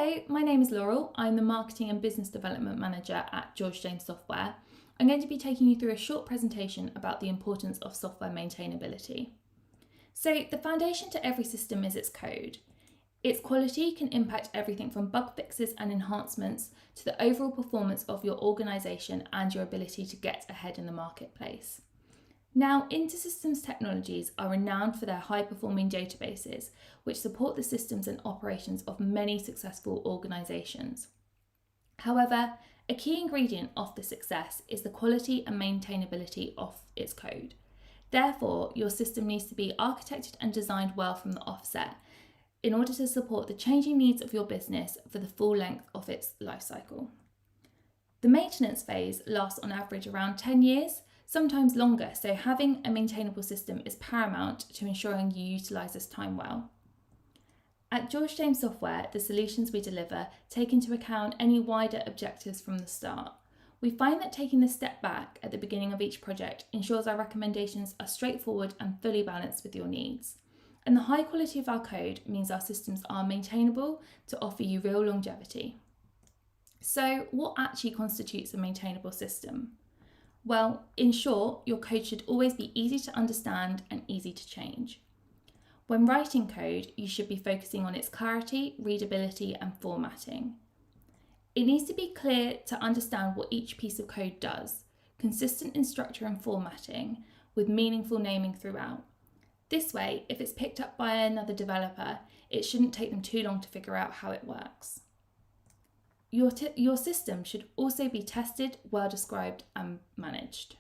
Hello, my name is Laurel. I'm the Marketing and Business Development Manager at George James Software. I'm going to be taking you through a short presentation about the importance of software maintainability. So the foundation to every system is its code. Its quality can impact everything from bug fixes and enhancements to the overall performance of your organisation and your ability to get ahead in the marketplace. Now, InterSystems technologies are renowned for their high-performing databases, which support the systems and operations of many successful organisations. However, a key ingredient of the success is the quality and maintainability of its code. Therefore, your system needs to be architected and designed well from the offset in order to support the changing needs of your business for the full length of its lifecycle. The maintenance phase lasts on average around 10 years, sometimes longer, so having a maintainable system is paramount to ensuring you utilise this time well. At George James Software, the solutions we deliver take into account any wider objectives from the start. We find that taking this step back at the beginning of each project ensures our recommendations are straightforward and fully balanced with your needs. And the high quality of our code means our systems are maintainable to offer you real longevity. So, what actually constitutes a maintainable system? Well, in short, your code should always be easy to understand and easy to change. When writing code, you should be focusing on its clarity, readability, and formatting. It needs to be clear to understand what each piece of code does, consistent in structure and formatting, with meaningful naming throughout. This way, if it's picked up by another developer, it shouldn't take them too long to figure out how it works. Your system should also be tested, well described, and managed.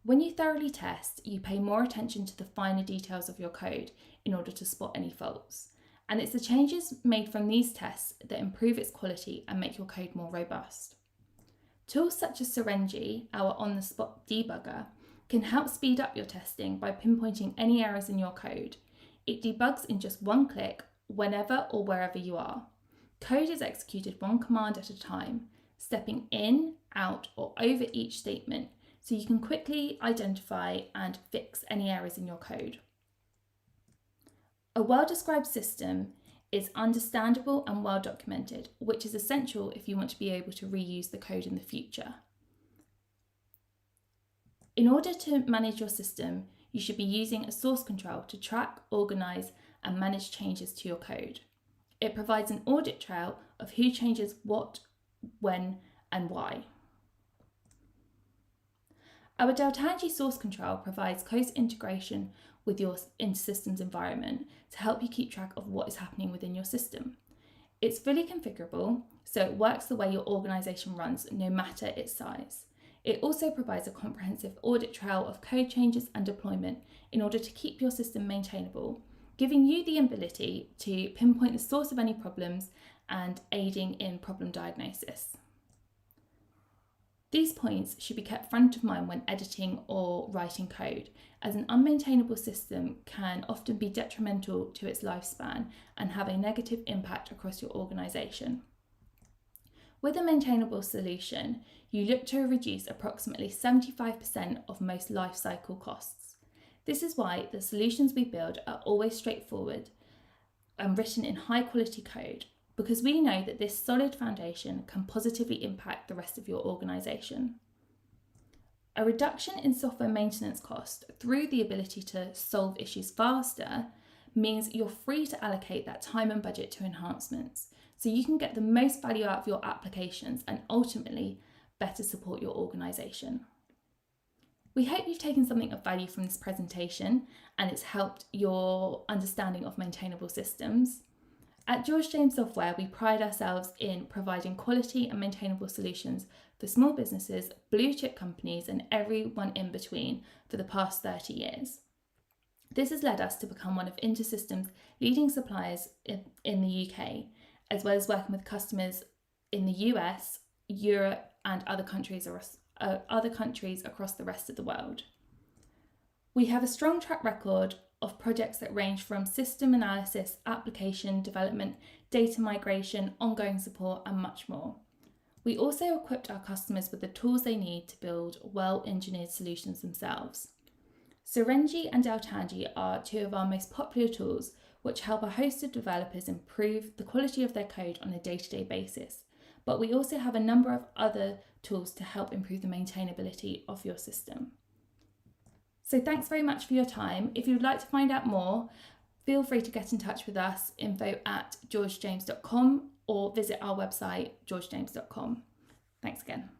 When you thoroughly test, you pay more attention to the finer details of your code in order to spot any faults. And it's the changes made from these tests that improve its quality and make your code more robust. Tools such as Syrengy, our on-the-spot debugger, can help speed up your testing by pinpointing any errors in your code. It debugs in just one click, whenever or wherever you are. Code is executed one command at a time, stepping in, out, or over each statement, so you can quickly identify and fix any errors in your code. A well-described system is understandable and well documented, which is essential if you want to be able to reuse the code in the future. In order to manage your system, you should be using a source control to track, organise, and manage changes to your code. It provides an audit trail of who changes what, when, and why. Our Deltangi source control provides close integration with your InterSystems environment to help you keep track of what is happening within your system. It's fully configurable, so it works the way your organisation runs, no matter its size. It also provides a comprehensive audit trail of code changes and deployment in order to keep your system maintainable, giving you the ability to pinpoint the source of any problems and aiding in problem diagnosis. These points should be kept front of mind when editing or writing code, as an unmaintainable system can often be detrimental to its lifespan and have a negative impact across your organisation. With a maintainable solution, you look to reduce approximately 75% of most lifecycle costs. This is why the solutions we build are always straightforward and written in high quality code, because we know that this solid foundation can positively impact the rest of your organisation. A reduction in software maintenance cost through the ability to solve issues faster means you're free to allocate that time and budget to enhancements, so you can get the most value out of your applications and ultimately better support your organisation. We hope you've taken something of value from this presentation and it's helped your understanding of maintainable systems. At George James Software, we pride ourselves in providing quality and maintainable solutions for small businesses, blue chip companies, and everyone in between for the past 30 years. This has led us to become one of InterSystems' leading suppliers in the UK, as well as working with customers in the US, Europe, and other countries across the rest of the world. We have a strong track record of projects that range from system analysis, application development, data migration, ongoing support, and much more. We also equipped our customers with the tools they need to build well-engineered solutions themselves. Syrengy and Deltangy are two of our most popular tools, which help a host of developers improve the quality of their code on a day-to-day basis. But we also have a number of other tools to help improve the maintainability of your system. So thanks very much for your time. If you would like to find out more, feel free to get in touch with us, info@georgejames.com, or visit our website, georgejames.com. Thanks again.